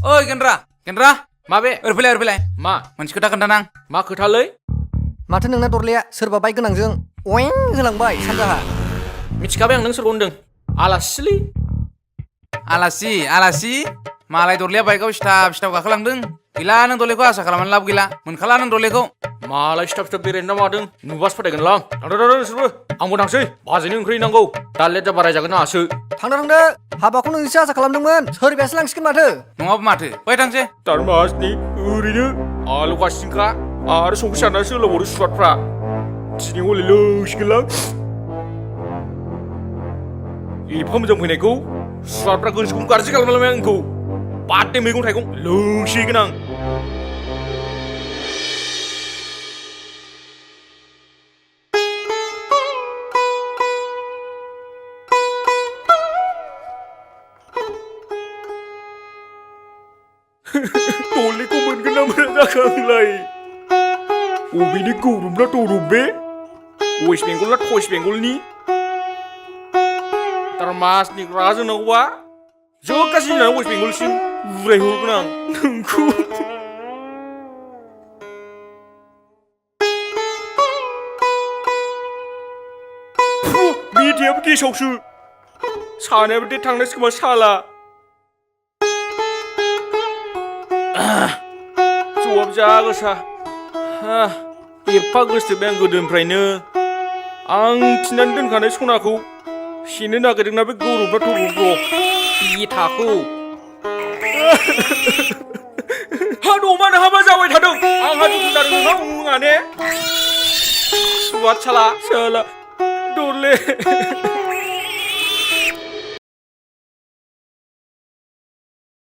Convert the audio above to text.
ओइ गेन्द्रा माबे ओरैफैलाय मा मोनसे खोथा खोन्थानां मा खोथालै माथो नोंना दरलाया सोरबा बाइक गोनांजों अएं होलांबाय सानजाहा मिथिखाबाय आं नों सोरखौ होनदों आलासिलै आलासि मालाय दरलाया बाइकआव सिथाब गाखोलांदों गैला नों दरलेखौ आसा खालामनानै लाब गैला मोनखाला नों दरलेखौ मालाय सिथाब बेरायनो ना मादों नुबासो फोथायगोनलां थांदो नोंसोरबो आंबो थांसै बाजैनि ओंख्रि नांगौ दा लेट जाबा रायजागोन आंहासो थांदो हाबाखौ नोंसो आसा खालामदोंमोन सोरबायासो लांसिगोन माथो नङाबा माथो फै थांसै तारमासनि ओरैनो आलु गासिनखा आरो संख्रि सारनानैसो होलांबावदो सुवादफ्रा दिनै हले लोंसिगोनलां एफा मोजां फैनायखौ सुवादफ्रा गोसोखौ गाज्रि खालामलांबाय आंखौ बाददे मैगं थाइगं लोंसिगोन आं दरलेखौ मोनगोन ना मोना जाखो आंलाय अबेनि गौरबना दरब बे वेस्ट बेंगल ना टयस बेंगलनि तारमासनि रागा जोंनांगौबा जोबगासिनो होननानै वेस्ट बेंगलसिम उरायहरगोन आं नोंखौ मेथायाबो गेसावसो सानायाबो दे थांनायसो खोमा साला जवाब जा गोसा एफा गोसोथोबबाय आं गोदोनिफ्रायनो आं थिनानै दोनखानाय सनाखौ सेनो नागिरदोंना बे गौरबना थरबल बे थाखौ हा न'मानो हाबा जाबाय थादों आंहा दुखु जादों नोंहा उङा ने सुवाद साला दरले